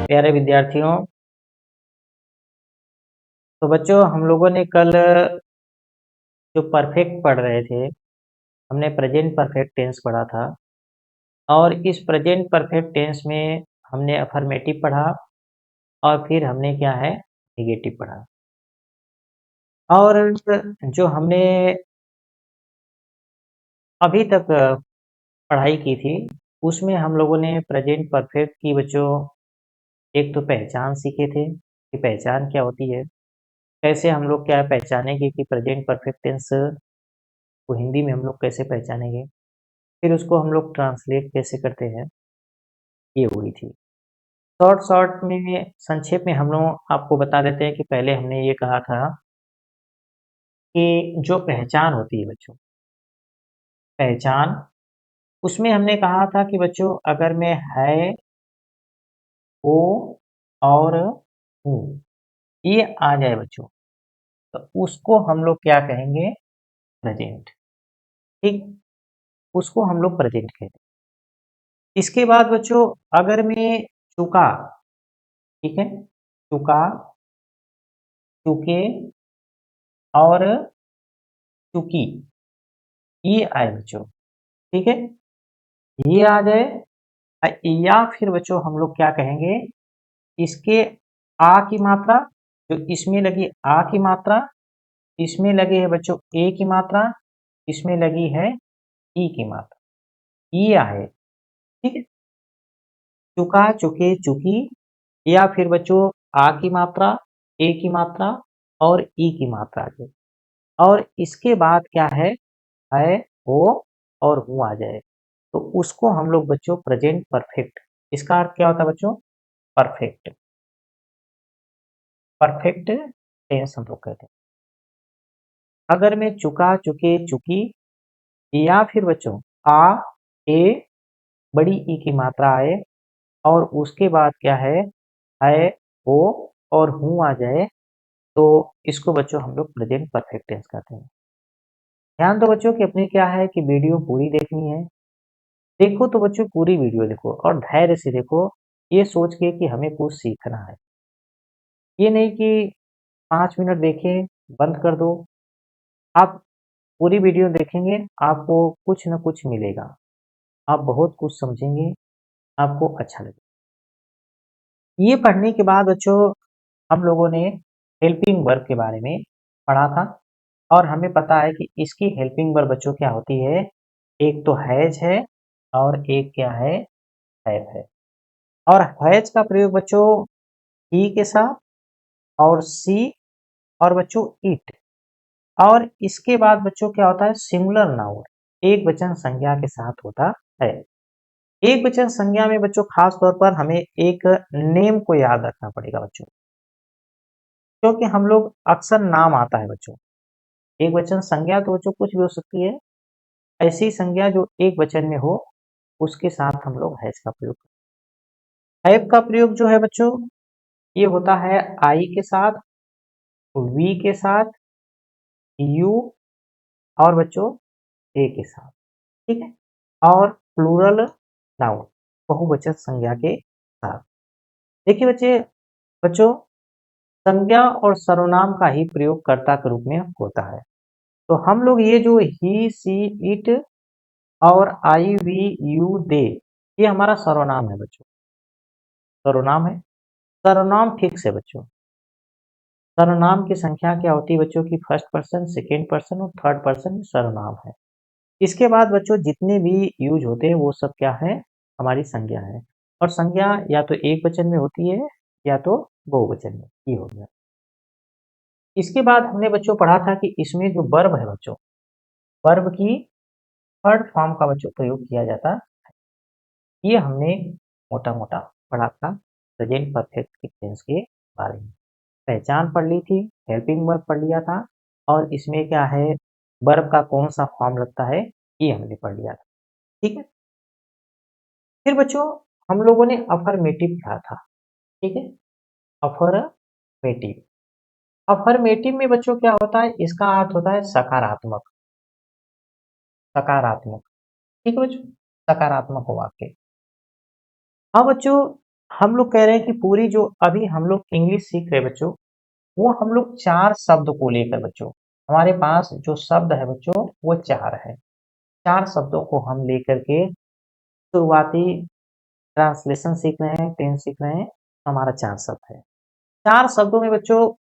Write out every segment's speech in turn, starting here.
प्यारे विद्यार्थियों, तो बच्चों हम लोगों ने कल जो परफेक्ट पढ़ रहे थे, हमने प्रेजेंट परफेक्ट टेंस पढ़ा था। और इस प्रेजेंट परफेक्ट टेंस में हमने अफर्मेटिव पढ़ा और फिर हमने क्या है नेगेटिव पढ़ा। और जो हमने अभी तक पढ़ाई की थी उसमें हम लोगों ने प्रेजेंट परफेक्ट की बच्चों एक तो पहचान सीखे थे कि पहचान क्या होती है, कैसे हम लोग क्या पहचानेंगे कि प्रेजेंट परफेक्ट टेंस को हिंदी में हम लोग कैसे पहचानेंगे, फिर उसको हम लोग ट्रांसलेट कैसे करते हैं, ये हुई थी। शॉर्ट में संक्षेप में हम लोग आपको बता देते हैं कि पहले हमने ये कहा था कि जो पहचान होती है बच्चों, पहचान उसमें हमने कहा था कि बच्चों अगर मैं है, हो और हूँ ये आ जाए बच्चों, तो उसको हम लोग क्या कहेंगे, प्रेजेंट। ठीक, उसको हम लोग प्रेजेंट कहते हैं। इसके बाद बच्चों अगर मैं चुका, ठीक है, चुका, चुके और चुकी ये आए बच्चों, ठीक है, ये आ जाए। या फिर बच्चों हम लोग क्या कहेंगे, इसके आ की मात्रा, जो इसमें लगी आ की मात्रा, इसमें लगी है बच्चों ए की मात्रा, इसमें लगी है ई की मात्रा, ये आए। ठीक है, चुका, चुके, चुकी, या फिर बच्चों आ की मात्रा, ए की मात्रा और ई की मात्रा आ जाए। और इसके बाद क्या है, हो और हूँ आ जाए, तो उसको हम लोग बच्चों प्रेजेंट परफेक्ट, इसका अर्थ क्या होता है बच्चों, परफेक्ट, परफेक्ट टेंस हम लोग कहते हैं। अगर मैं चुका, चुके, चुकी, या फिर बच्चों आ, ए, बड़ी ई की मात्रा आए और उसके बाद क्या है, हो और हूँ आ जाए, तो इसको बच्चों हम लोग प्रेजेंट परफेक्ट टेंस कहते हैं। ध्यान दो बच्चों कि अपने क्या है कि वीडियो पूरी देखनी है। देखो तो बच्चों पूरी वीडियो देखो और धैर्य से देखो, ये सोच के कि हमें कुछ सीखना है। ये नहीं कि 5 मिनट देखें बंद कर दो। आप पूरी वीडियो देखेंगे, आपको कुछ न कुछ मिलेगा, आप बहुत कुछ समझेंगे, आपको अच्छा लगेगा। ये पढ़ने के बाद बच्चों हम लोगों ने हेल्पिंग वर्ब के बारे में पढ़ा था और हमें पता है कि इसकी हेल्पिंग वर्ब बच्चों क्या होती है, एक तो हैज है और एक क्या है, हैव है। और हैज का प्रयोग बच्चों ही के साथ और सी और बच्चों इट, और इसके बाद बच्चों क्या होता है, सिंगुलर नाउन, एक वचन संज्ञा के साथ होता है। एक वचन संज्ञा में बच्चों खास तौर पर हमें एक नेम को याद रखना पड़ेगा बच्चों, क्योंकि हम लोग अक्सर नाम आता है बच्चों। एक वचन संज्ञा तो बच्चों कुछ भी हो सकती है, ऐसी संज्ञा जो एक वचन में हो उसके साथ हम लोग हैज का प्रयोग करते हैं। हैव का प्रयोग जो है बच्चों ये होता है आई के साथ, वी के साथ, यू और बच्चों ए के साथ, ठीक है, और प्लूरल नाउन बहुवचन संज्ञा के साथ। देखिए बच्चों संज्ञा और सर्वनाम का ही प्रयोग कर्ता के रूप में होता है। तो हम लोग ये जो ही, सी, इट और आई, वी, यू, दे, ये हमारा सर्वनाम है बच्चों, सर्वनाम है। सर्वनाम फिक्स है बच्चों। सर्वनाम की संख्या क्या होती है बच्चों की, फर्स्ट पर्सन, सेकेंड पर्सन और थर्ड पर्सन सर्वनाम है। इसके बाद बच्चों जितने भी यूज होते हैं वो सब क्या है, हमारी संज्ञा है। और संज्ञा या तो एक वचन में होती है या तो बहुवचन में, ये हो गया। इसके बाद हमने बच्चों पढ़ा था कि इसमें जो वर्ब है बच्चों, वर्ब की थर्ड फॉर्म का बच्चों प्रयोग किया जाता है। ये हमने मोटा मोटा पढ़ा था प्रेजेंट परफेक्ट के टेंस के बारे में। पहचान पढ़ ली थी, हेल्पिंग वर्ब पढ़ लिया था, और इसमें क्या है, वर्ब का कौन सा फॉर्म लगता है ये हमने पढ़ लिया था। ठीक है, फिर बच्चों हम लोगों ने अफर्मेटिव पढ़ा था, ठीक है, अफर्मेटिव। अफर्मेटिव में बच्चों क्या होता है, इसका अर्थ होता है सकारात्मक, सकारात्मक, ठीक है बच्चों, सकारात्मक वाक्य। हाँ बच्चों, हम लोग कह रहे हैं कि पूरी जो अभी हम लोग इंग्लिश सीख रहे बच्चों, वो हम लोग 4 शब्द को लेकर बच्चों, हमारे पास जो शब्द है बच्चों वो 4 है। 4 शब्दों को हम लेकर के शुरुआती ट्रांसलेशन सीख रहे हैं, टेंस सीख रहे हैं, हमारा 4 शब्द है। 4 शब्दों में बच्चों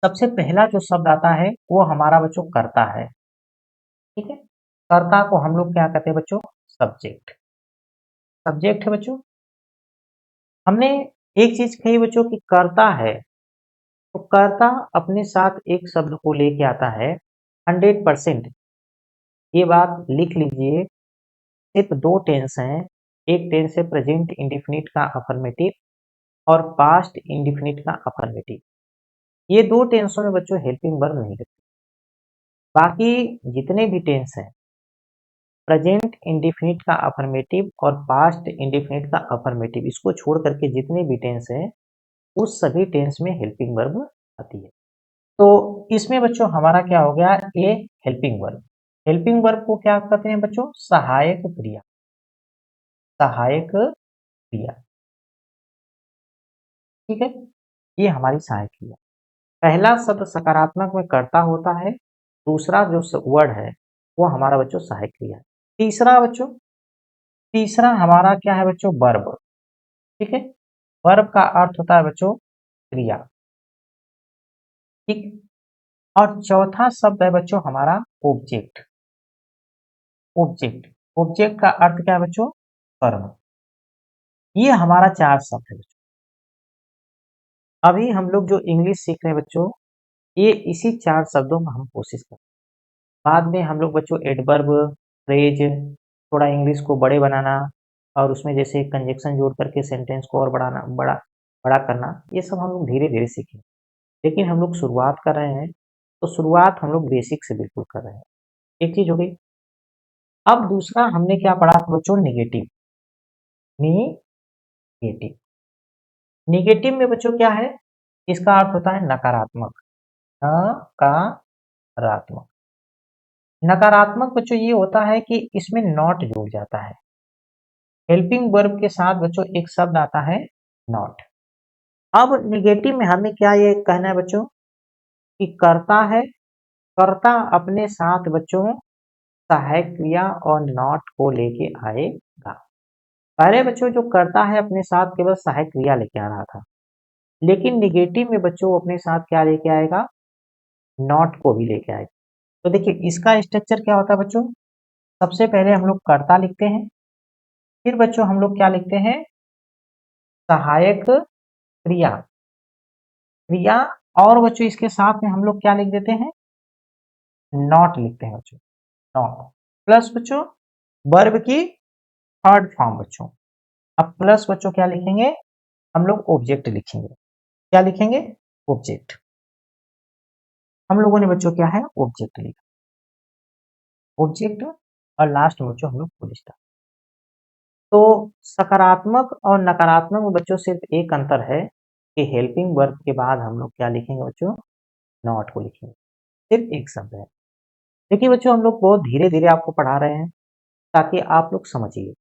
सबसे पहला जो शब्द आता है वो हमारा बच्चों कर्ता है। ठीक है, कर्ता को हम लोग क्या कहते हैं बच्चों? सब्जेक्ट। सब्जेक्ट है बच्चों। हमने एक चीज कही बच्चों कि कर्ता है, तो कर्ता अपने साथ एक शब्द को लेके आता है 100%। ये बात लिख लीजिए, सिर्फ 2 टेंस हैं। एक टेंस है प्रेजेंट इंडेफिनिट का अफर्मेटिव और पास्ट इंडेफिनिट का अफर्मेटिव। ये 2 टेंसों में बच्चों हेल्पिंग वर्ब नहीं लगती। बाकी जितने भी टेंस हैं, प्रेजेंट इंडेफिनिट का अफर्मेटिव और पास्ट इंडेफिनिट का अफर्मेटिव, इसको छोड़ करके जितने भी टेंस हैं उस सभी टेंस में हेल्पिंग वर्ब आती है। तो इसमें बच्चों हमारा क्या हो गया? ए हेल्पिंग वर्ब। हेल्पिंग वर्ब को क्या कहते हैं बच्चों? सहायक क्रिया। सहायक क्रिया, ठीक है, ये हमारी सहायक क्रिया। पहला शब्द सकारात्मक में कर्ता होता है, दूसरा जो वर्ड है वो हमारा बच्चों सहायक क्रिया है। तीसरा हमारा क्या है बच्चों? वर्ब। ठीक है, वर्ब का अर्थ होता है बच्चों क्रिया। ठीक, और चौथा शब्द है बच्चों हमारा ऑब्जेक्ट। ऑब्जेक्ट, ऑब्जेक्ट का अर्थ क्या है बच्चों? कर्म। ये हमारा 4 शब्द है बच्चों। अभी हम लोग जो इंग्लिश सीख रहे हैं बच्चों, ये इसी 4 शब्दों में हम कोशिश करें। बाद में हम लोग बच्चों एडवर्ब, फ्रेज, थोड़ा इंग्लिश को बड़े बनाना और उसमें जैसे कंजक्शन जोड़ करके सेंटेंस को और बढ़ाना, बड़ा बड़ा करना, ये सब हम लोग धीरे धीरे सीखें। लेकिन हम लोग शुरुआत कर रहे हैं, तो शुरुआत हम लोग बेसिक से बिल्कुल कर रहे हैं। एक चीज हो गई। अब दूसरा हमने क्या पढ़ा था बच्चों? निगेटिव। निगेटिव, निगेटिव में बच्चों क्या है? इसका अर्थ होता है नकारात्मक। नकारात्मक, नकारात्मक बच्चों ये होता है कि इसमें नॉट जुड़ जाता है। हेल्पिंग वर्ब के साथ बच्चों एक शब्द आता है नॉट। अब निगेटिव में हमें क्या ये कहना है बच्चों कि कर्ता है, कर्ता अपने साथ बच्चों सहायक क्रिया और नॉट को लेके आएगा। पहले बच्चों जो कर्ता है अपने साथ केवल सहायक क्रिया लेके आ रहा था, लेकिन निगेटिव में बच्चों अपने साथ क्या लेके आएगा? नॉट को भी लेके आएगा। तो देखिए इसका स्ट्रक्चर क्या होता है बच्चों? सबसे पहले हम लोग कर्ता लिखते हैं, फिर बच्चों हम लोग क्या लिखते हैं? सहायक क्रिया। क्रिया, और बच्चों इसके साथ में हम लोग क्या लिख देते हैं? नॉट लिखते हैं बच्चों। नॉट प्लस बच्चों वर्ब की थर्ड फॉर्म बच्चों। अब प्लस बच्चों क्या लिखेंगे? हम लोग ऑब्जेक्ट लिखेंगे। क्या लिखेंगे? ऑब्जेक्ट। हम लोगों ने बच्चों क्या है? ऑब्जेक्ट लिखा। ऑब्जेक्ट और लास्ट में बच्चों हम लोग फुल स्टॉप। तो सकारात्मक और नकारात्मक में बच्चों सिर्फ एक अंतर है कि हेल्पिंग वर्ब के बाद हम लोग क्या लिखेंगे बच्चों? नॉट को लिखेंगे। सिर्फ एक शब्द है। देखिए बच्चों हम लोग बहुत धीरे धीरे आपको पढ़ा रहे हैं ताकि आप लोग समझिए,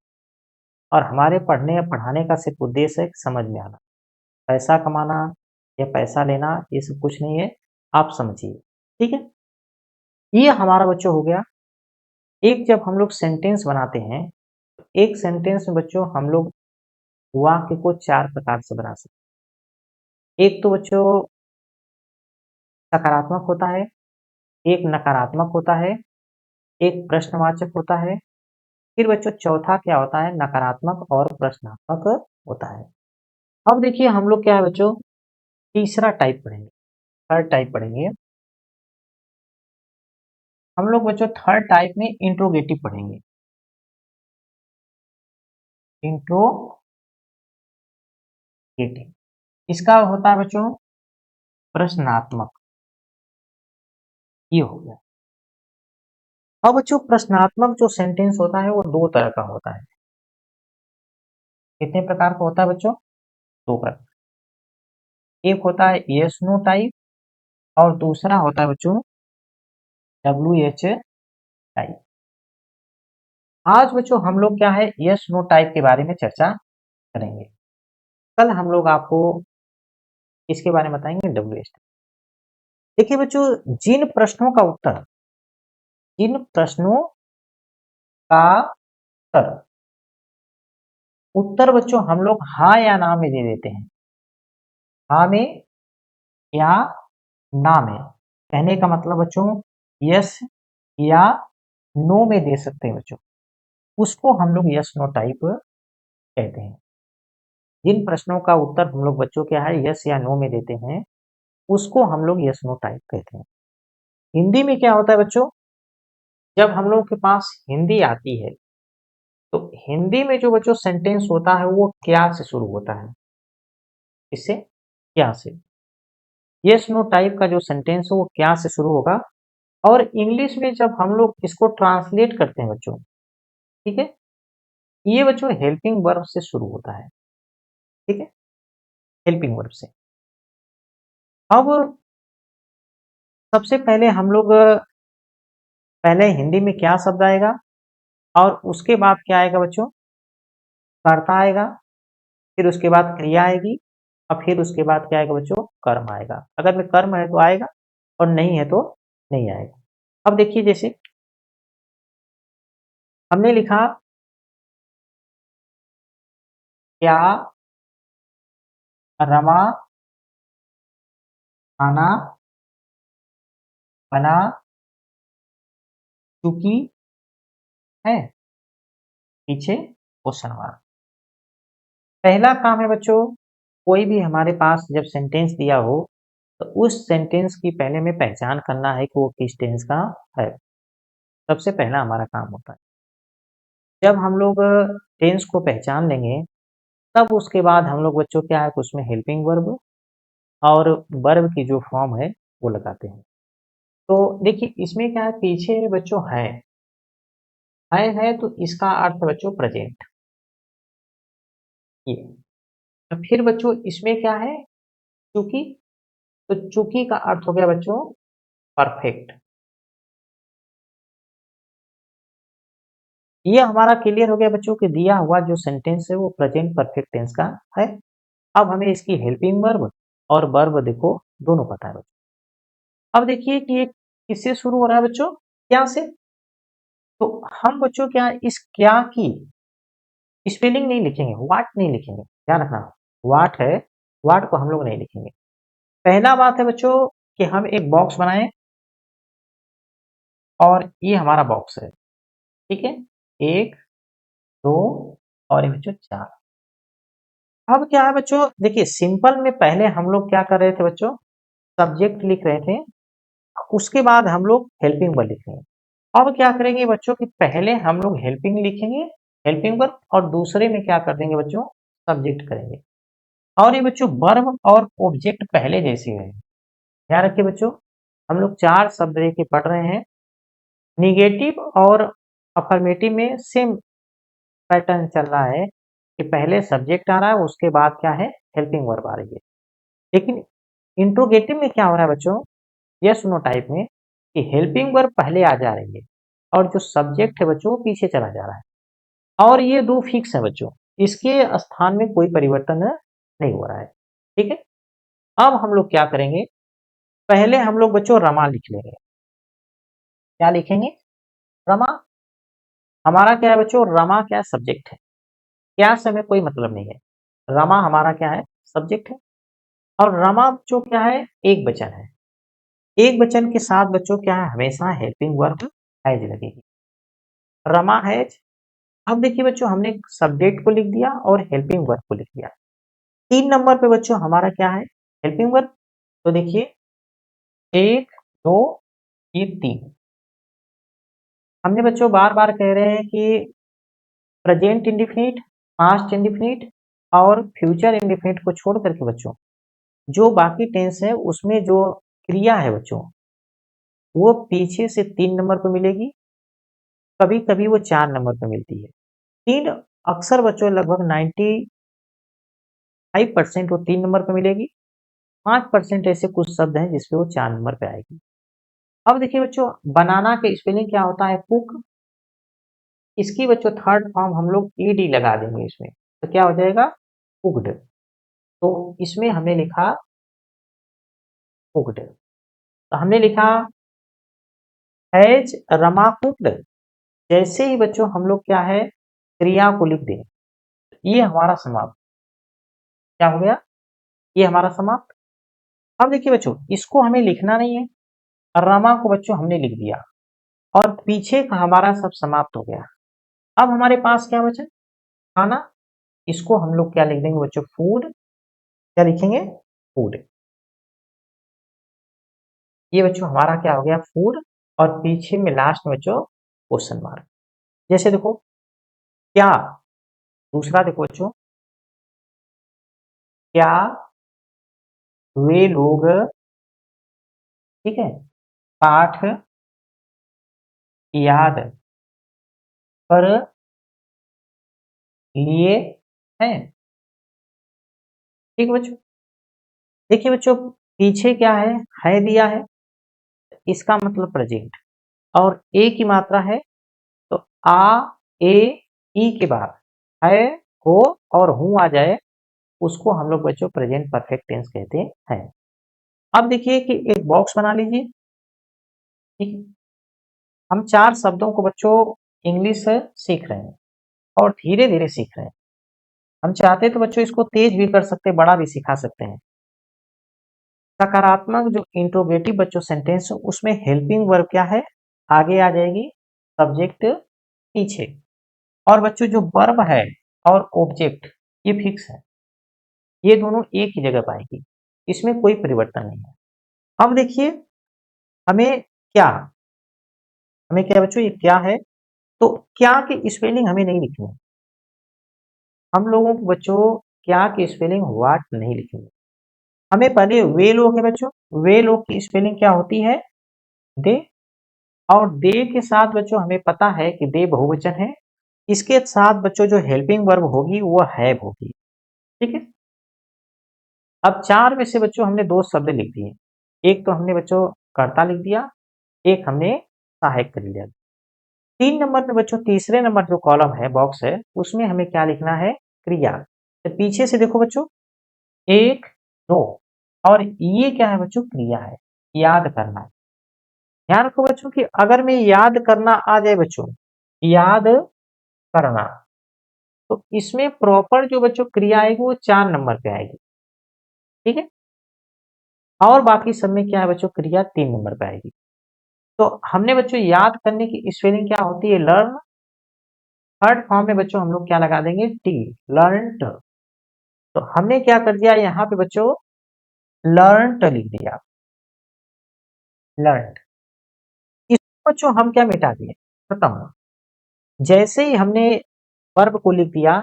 और हमारे पढ़ने या पढ़ाने का सिर्फ उद्देश्य है समझ में आना। पैसा कमाना या पैसा लेना ये सब कुछ नहीं है, आप समझिए। ठीक है, ये हमारा बच्चों हो गया। एक जब हम लोग सेंटेंस बनाते हैं, तो एक सेंटेंस में बच्चों हम लोग वाक्य को 4 प्रकार से बना सकते हैं। एक तो बच्चों सकारात्मक होता है, एक नकारात्मक होता है, एक प्रश्नवाचक होता है, फिर बच्चों चौथा क्या होता है? नकारात्मक और प्रश्नात्मक होता है। अब देखिए हम लोग क्या है बच्चों? तीसरा टाइप पढ़ेंगे, थर्ड टाइप पढ़ेंगे। हम लोग बच्चों थर्ड टाइप में इंट्रोगेटिव पढ़ेंगे। इंट्रोगेटिव, इसका होता है बच्चों प्रश्नात्मक। ये हो गया। अब बच्चों प्रश्नात्मक जो सेंटेंस होता है वो 2 तरह का होता है। कितने प्रकार का होता है बच्चों? 2 प्रकार। एक होता है यस नो टाइप और दूसरा होता है बच्चों WH टाइप। आज बच्चों हम लोग क्या है? यस नो टाइप के बारे में चर्चा करेंगे। कल हम लोग आपको इसके बारे में बताएंगे WH। देखिए बच्चों, जिन प्रश्नों का उत्तर उत्तर उत्तर बच्चों हम लोग हाँ या ना में दे देते हैं, हाँ में या ना में। कहने का मतलब बच्चों यस या नो में दे सकते हैं बच्चों, उसको हम लोग यस नो टाइप कहते हैं। जिन प्रश्नों का उत्तर हम लोग बच्चों क्या है यस या नो में देते हैं, उसको हम लोग यस नो टाइप कहते हैं। हिंदी में क्या होता है बच्चों, जब हम लोग के पास हिंदी आती है तो हिंदी में जो बच्चों सेंटेंस होता है वो क्या से शुरू होता है, इससे क्या से। यस नो टाइप का जो सेंटेंस है वो क्या से शुरू होगा, और इंग्लिश में जब हम लोग इसको ट्रांसलेट करते हैं बच्चों, ठीक है, ये बच्चों हेल्पिंग वर्ब से शुरू होता है, ठीक है, हेल्पिंग वर्ब से। अब सबसे पहले हम लोग पहले हिंदी में क्या शब्द आएगा और उसके बाद क्या आएगा बच्चों, कर्ता आएगा, फिर उसके बाद क्रिया आएगी, और फिर उसके बाद क्या आएगा बच्चों, कर्म आएगा। अगर में कर्म है तो आएगा और नहीं है तो नहीं आएगा। अब देखिए, जैसे हमने लिखा क्या रमा खाना बना चुकी है, पीछे क्वेश्चन मार्क। पहला काम है बच्चों, कोई भी हमारे पास जब सेंटेंस दिया हो तो उस सेंटेंस की पहले में पहचान करना है कि वो किस टेंस का है। सबसे पहला हमारा काम होता है। जब हम लोग टेंस को पहचान लेंगे तब उसके बाद हम लोग बच्चों क्या है, उसमें हेल्पिंग वर्ब और वर्ब की जो फॉर्म है वो लगाते हैं। तो देखिए इसमें क्या है, पीछे बच्चों है तो इसका अर्थ बच्चों प्रेजेंट, ये। तो फिर बच्चों इसमें क्या है, चूंकि, तो चूंकि का अर्थ हो गया बच्चों परफेक्ट। ये हमारा क्लियर हो गया बच्चों कि दिया हुआ जो सेंटेंस है वो प्रेजेंट परफेक्ट टेंस का है। अब हमें इसकी हेल्पिंग वर्ब और वर्ब देखो दोनों पता है बच्चों। अब देखिए कि ये किससे शुरू हो रहा है बच्चों, क्या से। तो हम बच्चों क्या इस क्या की स्पेलिंग नहीं लिखेंगे, वाट नहीं लिखेंगे, ध्यान रखना। वाट है, वाट को हम लोग नहीं लिखेंगे। पहला बात है बच्चों कि हम एक बॉक्स बनाएं और ये हमारा बॉक्स है, ठीक है, एक, दो और ये बच्चों चार। अब क्या है बच्चों, देखिए सिंपल में पहले हम लोग क्या कर रहे थे बच्चों, सब्जेक्ट लिख रहे थे, उसके बाद हम लोग हेल्पिंग वर्ब लिखेंगे। अब क्या करेंगे बच्चों कि पहले हम लोग हेल्पिंग लिखेंगे, हेल्पिंग वर्ब, और दूसरे में क्या कर देंगे बच्चों, सब्जेक्ट करेंगे। और ये बच्चों वर्ब और ऑब्जेक्ट पहले जैसे है, ध्यान रखिए बच्चों। हम लोग चार शब्द लेके पढ़ रहे हैं, निगेटिव और अफर्मेटिव में सेम पैटर्न चल रहा है कि पहले सब्जेक्ट आ रहा है उसके बाद क्या है, हेल्पिंग वर्ब आ रही है। लेकिन इंट्रोगेटिव में क्या हो रहा है बच्चों, यस नो टाइप में, कि हेल्पिंग वर्ब पहले आ जा रही है और जो सब्जेक्ट है बच्चों वो पीछे चला जा रहा है, और ये दो फिक्स है बच्चों, इसके स्थान में कोई परिवर्तन नहीं हो रहा है, ठीक है। अब हम लोग क्या करेंगे, पहले हम लोग बच्चों रमा लिख लेंगे। क्या लिखेंगे, रमा। हमारा क्या है बच्चों, रमा क्या सब्जेक्ट है, क्या से हमें कोई मतलब नहीं है, रमा हमारा क्या है, सब्जेक्ट है। और रमा जो क्या है, एक वचन है, एक वचन के साथ बच्चों क्या है, हमेशा हेल्पिंग वर्ब हैज लगेगी, रमा हैज। अब देखिए बच्चों हमने सब्जेक्ट को लिख दिया और हेल्पिंग वर्ब को लिख दिया। 3 नंबर पे बच्चों हमारा क्या है, हेल्पिंग वर्ब। तो देखिए एक, दो, ये तीन। हमने बच्चों बार बार कह रहे हैं कि प्रेजेंट इंडिफिनिट, पास्ट इंडिफिनिट और फ्यूचर इंडिफिनिट को छोड़ करके बच्चों जो बाकी टेंस है उसमें जो क्रिया है बच्चों वो पीछे से 3 नंबर पर मिलेगी, कभी कभी वो 4 नंबर पर मिलती है। तीन, अक्सर बच्चों लगभग 95% वो 3 नंबर पर मिलेगी, 5% ऐसे कुछ शब्द हैं जिसपे वो 4 नंबर पे आएगी। अब देखिए बच्चों बनाना के स्पेलिंग क्या होता है, कुक। इसकी बच्चों थर्ड फॉर्म हम लोग ईडी लगा देंगे इसमें, तो क्या हो जाएगा, कुक्ड। तो इसमें हमने लिखा कुक्ड। तो हमने लिखा हैज रमा कुक्ड। जैसे ही बच्चों हम लोग क्या है क्रिया को लिख दें, ये हमारा समाप्त। क्या हो गया? ये हमारा समाप्त। अब देखिए बच्चों, इसको हमें लिखना नहीं है, रमा को बच्चों हमने लिख दिया और पीछे का हमारा सब समाप्त हो गया। अब हमारे पास क्या बचा? खाना। इसको हम लोग क्या लिख देंगे बच्चों? फूड। क्या लिखेंगे? फूड। ये बच्चों हमारा क्या हो गया? फूड। और पीछे में लास्ट में बच्चों क्वेश्चन मार्क। जैसे देखो क्या, दूसरा देखो बच्चों, क्या वे लोग, ठीक है, पाठ याद कर लिए हैं? ठीक है बच्चों। देखिए बच्चों, पीछे क्या है दिया है, इसका मतलब प्रेजेंट, और ए की मात्रा है, तो आ ए ई के बाद है हो और हूं आ जाए, उसको हम लोग बच्चों प्रेजेंट परफेक्ट टेंस कहते हैं। अब देखिए कि एक बॉक्स बना लीजिए, ठीक है। हम 4 शब्दों को बच्चों इंग्लिश सीख रहे हैं और धीरे धीरे सीख रहे हैं। हम चाहते तो बच्चों इसको तेज भी कर सकते, बड़ा भी सिखा सकते हैं। सकारात्मक जो इंट्रोगेटिव बच्चों सेंटेंस है, उसमें हेल्पिंग वर्ब क्या है? आगे आ जाएगी, सब्जेक्ट पीछे, और बच्चों जो वर्ब है और ऑब्जेक्ट ये फिक्स है, ये दोनों एक ही जगह पाएगी, इसमें कोई परिवर्तन नहीं है। अब देखिए हमें क्या, हमें क्या बच्चों, ये क्या है, तो क्या की स्पेलिंग हमें नहीं लिखनी है। हम लोगों को बच्चों क्या की स्पेलिंग व्हाट नहीं लिखेंगे, हमें पहले वे लोग है बच्चों, वे लोग की स्पेलिंग क्या होती है? दे। और दे के साथ बच्चों हमें पता है कि दे बहुवचन है, इसके साथ बच्चों जो हेल्पिंग वर्ब होगी वो हैव होगी, ठीक है। अब 4 में से बच्चों हमने 2 शब्द लिख दिए, एक तो हमने बच्चों कर्ता लिख दिया, एक हमने सहायक कर लिया। 3 नंबर में बच्चों तीसरे नंबर जो कॉलम है, बॉक्स है, उसमें हमें क्या लिखना है? क्रिया। तो पीछे से देखो बच्चों, 1 2, और ये क्या है बच्चों? क्रिया है, याद करना। ध्यान रखो बच्चों कि अगर मैं याद करना आ जाए बच्चों, याद करना, तो इसमें प्रॉपर जो बच्चों क्रिया आएगी वो 4 नंबर पे आएगी, ठीक है। और बाकी सब में क्या है बच्चों? क्रिया 3 नंबर पे आएगी। तो हमने बच्चों याद करने की स्पेलिंग क्या होती है? लर्न। थर्ड फॉर्म में बच्चों हम लोग क्या लगा देंगे? टी, लर्नट। तो हमने क्या कर दिया यहाँ पे बच्चों? लर्नट लिख दिया, लर्न। इसको बच्चों हम क्या मिटा दिए? खत्म। जैसे ही हमने वर्ब को लिख दिया,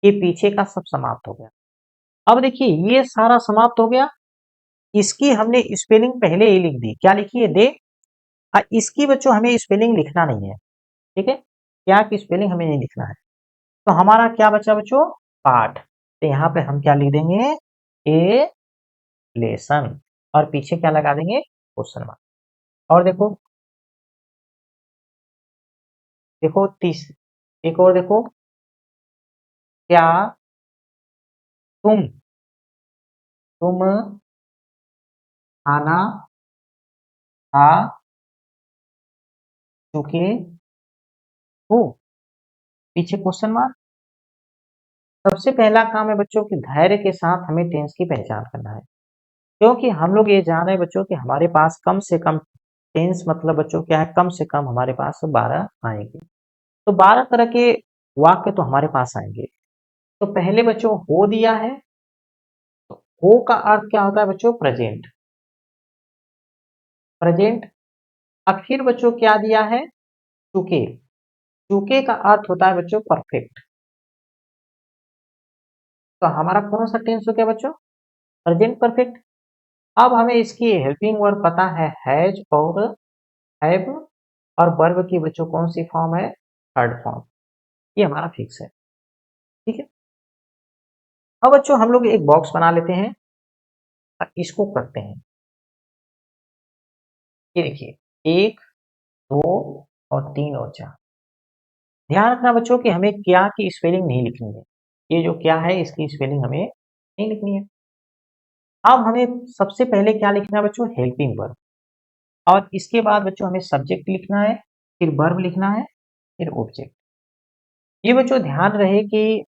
ये पीछे का सब समाप्त हो गया। अब देखिए ये सारा समाप्त हो गया, इसकी हमने स्पेलिंग पहले ही लिख दी। क्या लिखी है? दे। इसकी बच्चों हमें स्पेलिंग लिखना नहीं है, ठीक है। क्या की स्पेलिंग हमें नहीं लिखना है। तो हमारा क्या बचा बच्चों? पाठ। तो यहाँ पे हम क्या लिख देंगे? ए लेसन, और पीछे क्या लगा देंगे? Question mark. और देखो, देखो तीस, एक और देखो, क्या तुम खाना खा चुके हो? पीछे क्वेश्चन मार्क। सबसे पहला काम है बच्चों कि धैर्य के साथ हमें टेंस की पहचान करना है, क्योंकि हम लोग ये जान रहे हैं बच्चों कि हमारे पास कम से कम टेंस मतलब बच्चों क्या है? कम से कम हमारे पास 12 आएंगे। तो 12 तरह के वाक्य तो हमारे पास आएंगे। तो पहले बच्चों हो दिया है, तो हो का अर्थ क्या होता है बच्चों? Present, present. अब फिर बच्चों क्या दिया है? चुके, चुके का अर्थ होता है बच्चों परफेक्ट। तो हमारा कौन सा टेंस हो गया बच्चों? Present perfect. अब हमें इसकी हेल्पिंग वर्ब पता है, हैज और हैव, और वर्ब की बच्चों कौन सी फॉर्म है? Third form. ये हमारा फिक्स है, ठीक है। अब बच्चों हम लोग एक बॉक्स बना लेते हैं और इसको करते हैं। ये देखिए 1 2 और 3 और 4। ध्यान रखना बच्चों कि हमें क्या की स्पेलिंग नहीं लिखनी है, ये जो क्या है इसकी स्पेलिंग हमें नहीं लिखनी है। अब हमें सबसे पहले क्या लिखना है बच्चों, हेल्पिंग वर्ब, और इसके बाद बच्चों हमें सब्जेक्ट लिखना है, फिर वर्ब लिखना है, फिर ऑब्जेक्ट। ये बच्चों ध्यान रहे कि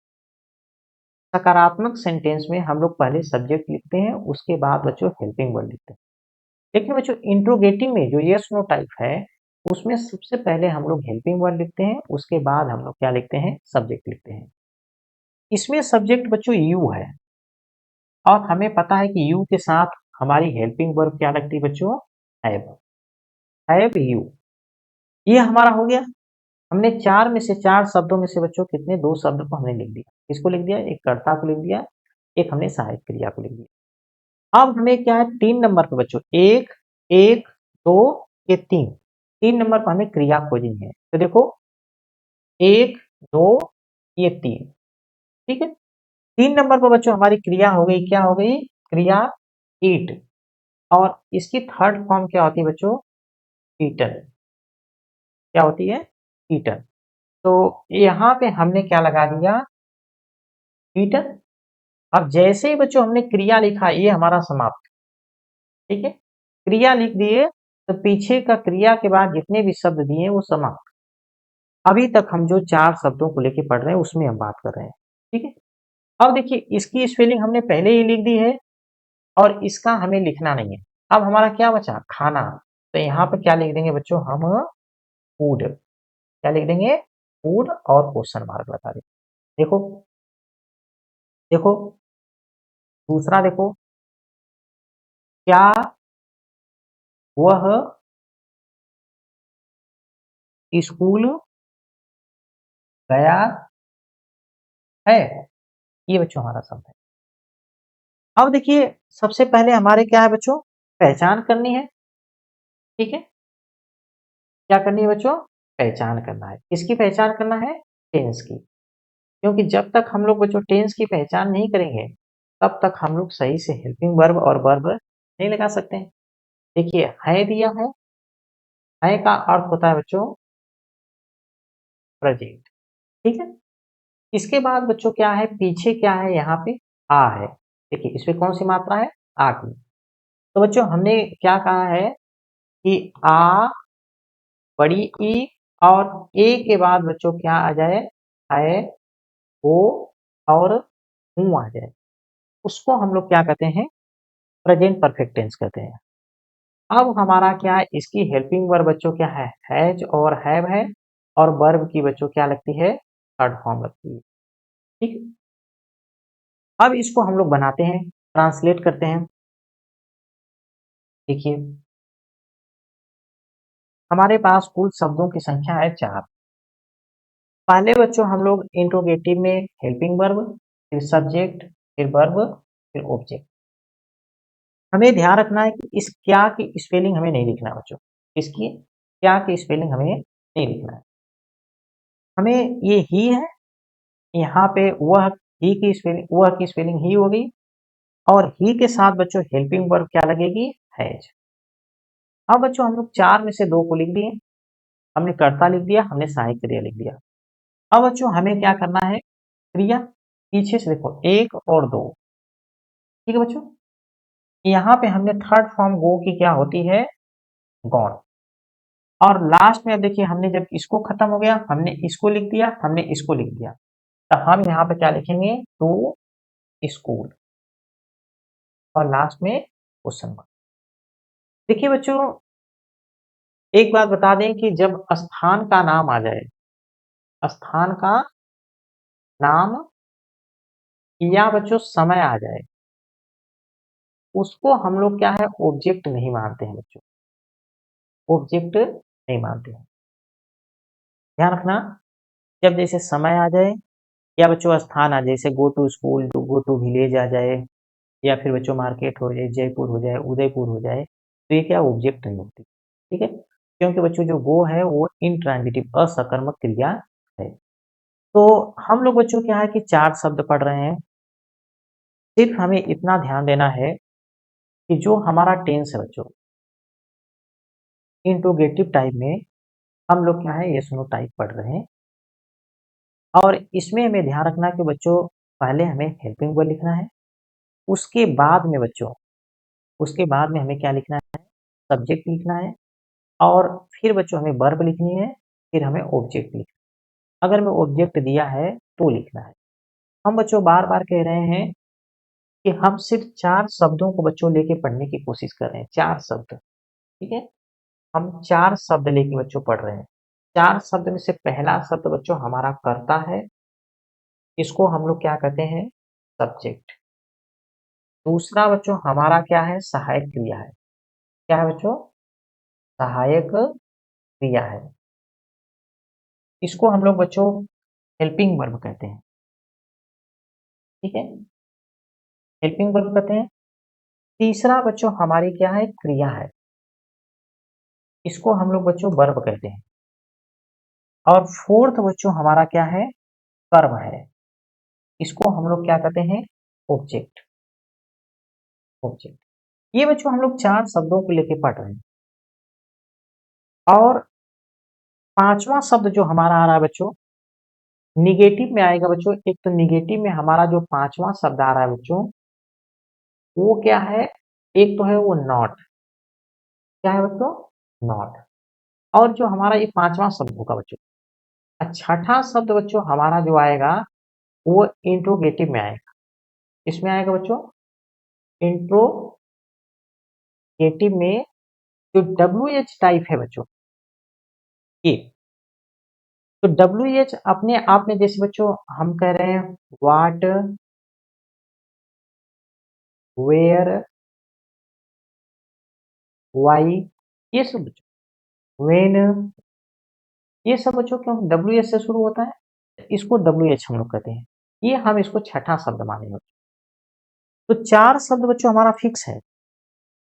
सकारात्मक सेंटेंस में हम लोग पहले सब्जेक्ट लिखते हैं, उसके बाद बच्चों हेल्पिंग वर्ब लिखते हैं। लेकिन बच्चों इंट्रोगेटिव में जो यस नो टाइप है, उसमें सबसे पहले हम लोग हेल्पिंग वर्ब लिखते हैं, उसके बाद हम लोग क्या लिखते हैं, सब्जेक्ट लिखते हैं। इसमें सब्जेक्ट बच्चों यू है, और हमें पता है कि यू के साथ हमारी हेल्पिंग वर्ब क्या लगती है बच्चों, हैव यू। ये हमारा हो गया। हमने चार में से, चार शब्दों में से बच्चों कितने, दो शब्द को हमने लिख दिया। किसको लिख दिया, एक कर्ता को लिख दिया, एक हमने सहायक क्रिया को लिख दिया। अब हमें क्या है, 3 नंबर पे बच्चों, एक, एक, दो, ये तीन, 3 नंबर पर हमें क्रिया खोजनी है। तो देखो, एक, दो, ये तीन, ठीक है। 3 नंबर पर बच्चों हमारी क्रिया हो गई, क्या हो गई, क्रिया ईट, और इसकी थर्ड फॉर्म क्या होती है बच्चों, ईटन। क्या होती है, ईटन। तो यहाँ पे हमने क्या लगा दिया, ईटन। अब जैसे ही बच्चों हमने क्रिया लिखा, ये हमारा समाप्त, ठीक है। क्रिया लिख दिए तो पीछे का क्रिया के बाद जितने भी शब्द दिए वो समाप्त। अभी तक हम जो 4 शब्दों को लेके पढ़ रहे हैं उसमें हम बात कर रहे हैं, ठीक है। अब देखिए, इसकी स्पेलिंग हमने पहले ही लिख दी है, और इसका हमें लिखना नहीं है। अब हमारा क्या बचा, खाना। तो यहाँ पर क्या लिख देंगे बच्चों, हम फूड, क्या लिख देंगे, फूड, और क्वेश्चन मार्क लगा देंगे। देखो, देखो, दूसरा देखो, क्या वह स्कूल गया है, ये बच्चों हमारा शब्द है। अब देखिए, सबसे पहले हमारे क्या है बच्चों, पहचान करनी है, ठीक है। क्या करनी है बच्चों, पहचान करना है। किसकी पहचान करना है, टेंस की। क्योंकि जब तक हम लोग बच्चों टेंस की पहचान नहीं करेंगे, तब तक हम लोग सही से हेल्पिंग वर्ब और वर्ब नहीं लगा सकते हैं। देखिए, है दिया है का अर्थ होता है बच्चों प्रेजेंट, ठीक है। इसके बाद बच्चों क्या है, पीछे क्या है, यहाँ पे आ है। देखिए, इसमें कौन सी मात्रा है, आ की। तो बच्चों हमने क्या कहा है कि आ, बड़ी ई, और ए के बाद बच्चों क्या आ जाए, है, ओ, और हूँ आ जाए, उसको हम लोग क्या कहते हैं, प्रेजेंट परफेक्ट टेंस कहते हैं। अब हमारा क्या है, इसकी हेल्पिंग वर्ब बच्चों क्या है, हैज और हैव है, और वर्ब की बच्चों क्या लगती है, थर्ड फॉर्म लगती है, ठीक है। अब इसको हम लोग बनाते हैं, ट्रांसलेट करते हैं। देखिए, हमारे पास कुल शब्दों की संख्या है 4। पहले बच्चों हम लोग इंट्रोगेटिव में हेल्पिंग वर्ब, फिर सब्जेक्ट, फिर वर्ब, फिर ऑब्जेक्ट। हमें ध्यान रखना है कि इस क्या की स्पेलिंग हमें नहीं लिखना है बच्चों, इसकी क्या की स्पेलिंग हमें नहीं लिखना है। हमें ये ही है, यहाँ पे वह, ही की स्पेलिंग, वह की स्पेलिंग ही हो गई, और ही के साथ बच्चों हेल्पिंग वर्ब क्या लगेगी, हैज। अब बच्चों हम लोग 4 में से 2 को लिख दिए, हमने कर्ता लिख दिया, हमने सहायक क्रिया लिख दिया। अब बच्चों हमें क्या करना है, क्रिया पीछे से देखो, 1 और 2, ठीक है बच्चों। यहाँ पे हमने थर्ड फॉर्म गो की क्या होती है, गॉन। और लास्ट में अब देखिए, हमने जब इसको खत्म हो गया, हमने इसको लिख दिया, हमने इसको लिख दिया, तो हम यहाँ पे क्या लिखेंगे, टू स्कूल, और लास्ट में क्वेश्चन मार्क। देखिए बच्चों, एक बात बता दें कि जब स्थान का नाम आ जाए, स्थान का नाम, या बच्चों समय आ जाए, उसको हम लोग क्या है, ऑब्जेक्ट नहीं मानते हैं बच्चों, ऑब्जेक्ट नहीं मानते हैं। ध्यान रखना, जब जैसे समय आ जाए, या बच्चों स्थान आ जाए, जैसे go to school, go to village आ जाए, या फिर बच्चों मार्केट हो जाए, जयपुर हो जाए, उदयपुर हो जाए, तो ये क्या ऑब्जेक्ट नहीं होती, ठीक है। क्योंकि बच्चों जो गो है वो इंट्रांजिटिव असकर्मक क्रिया है। तो हम लोग बच्चों क्या है कि 4 शब्द पढ़ रहे हैं। सिर्फ हमें इतना ध्यान देना है कि जो हमारा टेंस है बच्चों, इंट्रोगेटिव टाइप में हम लोग क्या है, यस नो टाइप पढ़ रहे हैं। और इसमें हमें ध्यान रखना है कि बच्चों, पहले हमें हेल्पिंग वर्ब लिखना है, उसके बाद में बच्चों, उसके बाद में हमें क्या लिखना है, सब्जेक्ट लिखना है और फिर बच्चों हमें वर्ब लिखनी है, फिर हमें ऑब्जेक्ट लिखना है। अगर मैं ऑब्जेक्ट दिया है तो लिखना है। हम बच्चों बार-बार कह रहे हैं कि हम सिर्फ 4 शब्दों को बच्चों लेके पढ़ने की कोशिश कर रहे हैं, 4 शब्द, ठीक है? हम 4 शब्द लेके बच्चों पढ़ रहे हैं। 4 शब्द में से पहला शब्द बच्चों हमारा कर्ता है, इसको हम लोग क्या कहते हैं, सब्जेक्ट। दूसरा बच्चों हमारा क्या है, सहायक क्रिया है। क्या है बच्चों, सहायक क्रिया है। इसको हम लोग बच्चों हेल्पिंग वर्ब कहते हैं, ठीक है, हेल्पिंग वर्ब कहते हैं। तीसरा बच्चों हमारी क्या है, क्रिया है, इसको हम लोग बच्चों वर्ब कहते हैं। और फोर्थ बच्चों हमारा क्या है, कर्म है, इसको हम लोग क्या कहते हैं, ऑब्जेक्ट। ऑब्जेक्ट, ये बच्चों हम लोग 4 शब्दों को लेके पढ़ रहे हैं। और पांचवा शब्द जो हमारा आ रहा है बच्चों, निगेटिव में आएगा बच्चों। एक तो निगेटिव में हमारा जो पांचवा शब्द आ रहा है बच्चों, वो क्या है, एक तो है वो नॉट। क्या है बच्चों, नॉट। और जो हमारा ये पांचवा शब्द होगा बच्चों, छठा शब्द बच्चों हमारा जो आएगा वो इंट्रोगेटिव में आएगा। इसमें आएगा बच्चों इंट्रोगेटिव में, जो WH टाइप है बच्चों, ये तो WH अपने आप में, जैसे बच्चों हम कह रहे हैं व्हाट, वेयर, वाई, ये सब बच्चों, व्हेन, ये सब बच्चों क्यों WH से शुरू होता है, इसको WH हम लोग कहते हैं। ये हम इसको छठा शब्द मानेंगे। तो 4 शब्द बच्चों हमारा फिक्स है।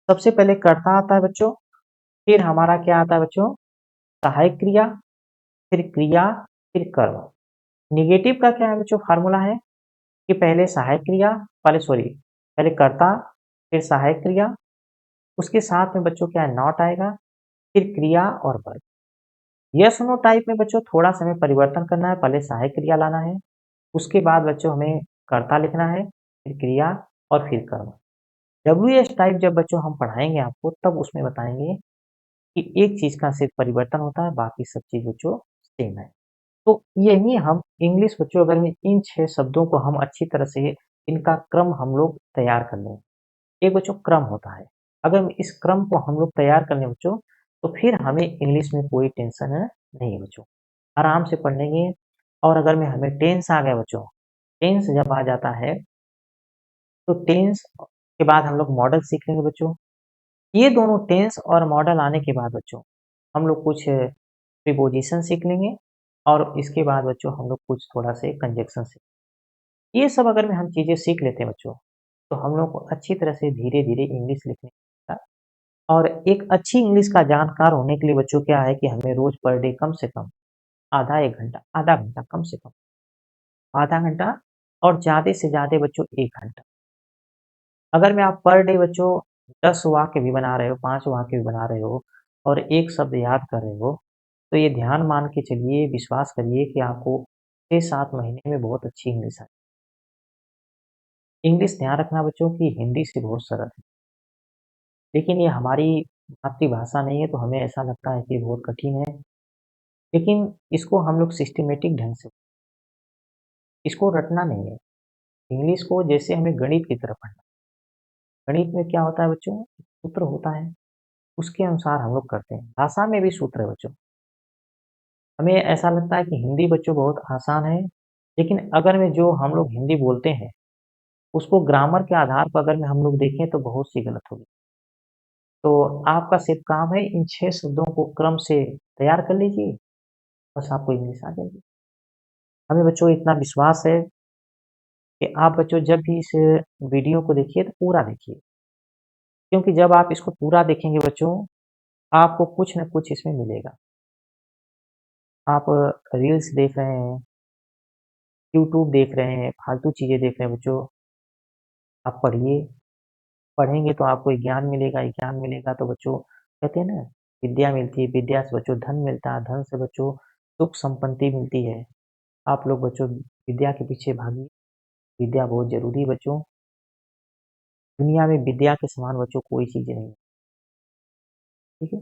सबसे पहले कर्ता आता है बच्चों, फिर हमारा क्या आता है बच्चों, सहायक क्रिया, फिर क्रिया, फिर कर्म। निगेटिव का क्या है बच्चों, फार्मूला है कि पहले सहायक क्रिया, पहले कर्ता, फिर सहायक क्रिया, उसके साथ में बच्चों क्या है, नॉट आएगा, फिर क्रिया और वर्ब। यस नो टाइप में बच्चों थोड़ा सा हमें परिवर्तन करना है, पहले सहायक क्रिया लाना है, उसके बाद बच्चों हमें कर्ता लिखना है, फिर क्रिया और फिर कर्म। WH टाइप जब बच्चों हम पढ़ाएंगे आपको, तब उसमें बताएंगे कि एक चीज का सिर्फ परिवर्तन होता है, बाकी सब चीज बच्चों सेम है। तो यही हम इंग्लिश बच्चों, अगर में इन 6 शब्दों को हम अच्छी तरह से इनका क्रम हम लोग तैयार कर लें, एक बच्चों क्रम होता है, अगर इस क्रम को हम लोग तैयार कर लें बच्चों, तो फिर हमें इंग्लिश में कोई टेंशन नहीं है बच्चों, आराम से पढ़ लेंगे। और अगर में हमें टेंस आ गया बच्चों, टेंस जब आ जाता है तो टेंस के बाद हम लोग मॉडल सीख लेंगे बच्चों। ये दोनों टेंस और मॉडल आने के बाद बच्चों हम लोग कुछ प्रीपोजिशन सीख लेंगे, और इसके बाद बच्चों हम लोग कुछ थोड़ा से कंजक्शन सीख, ये सब अगर में हम चीज़ें सीख लेते हैं बच्चों, तो हम लोग को अच्छी तरह से धीरे-धीरे इंग्लिश लिखने का। और एक अच्छी इंग्लिश का जानकार होने के लिए बच्चों क्या है कि हमें रोज़ पर डे कम से कम आधा घंटा कम से कम, आधा घंटा और ज़्यादा से ज़्यादा बच्चों 1 घंटा। अगर मैं आप पर डे बच्चों 10 वाक्य भी बना रहे हो, 5 वाक्य भी बना रहे हो और 1 शब्द याद कर रहे हो, तो ये ध्यान मान के चलिए, विश्वास करिए कि आपको 6-7 महीने में बहुत अच्छी इंग्लिश आए। इंग्लिश ध्यान रखना बच्चों कि हिंदी से बहुत सरल है, लेकिन ये हमारी मातृभाषा नहीं है, तो हमें ऐसा लगता है कि बहुत कठिन है। लेकिन इसको हम लोग सिस्टमैटिक ढंग से, इसको रटना नहीं है। इंग्लिश को जैसे हमें गणित की तरह पढ़ना। गणित में क्या होता है बच्चों, सूत्र होता है, उसके अनुसार हम लोग करते हैं। भाषा में भी सूत्र है बच्चों। हमें ऐसा लगता है कि हिंदी बच्चों बहुत आसान है, लेकिन अगर में जो हम लोग हिंदी बोलते हैं, उसको ग्रामर के आधार पर अगर में हम लोग देखें तो बहुत सी गलत होगी। तो आपका सिर्फ काम है इन 6 शब्दों को क्रम से तैयार कर लीजिए, बस आपको इंग्लिश आ जाएगी। हमें बच्चों इतना विश्वास है कि आप बच्चों जब भी इस वीडियो को देखिए तो पूरा देखिए, क्योंकि जब आप इसको पूरा देखेंगे बच्चों, आपको कुछ न कुछ इसमें मिलेगा। आप रील्स देख रहे हैं, यूट्यूब देख रहे हैं, फालतू चीज़ें देख रहे हैं बच्चों, आप पढ़िए, पढ़ेंगे तो आपको ज्ञान मिलेगा, ज्ञान मिलेगा तो बच्चों कहते हैं ना, विद्या मिलती है, विद्या से बच्चों धन मिलता है, धन से बच्चों सुख संपत्ति मिलती है। आप लोग बच्चों विद्या के पीछे भागिए, विद्या बहुत ज़रूरी है बच्चों। दुनिया में विद्या के समान बच्चों कोई चीज़ नहीं है, ठीक है?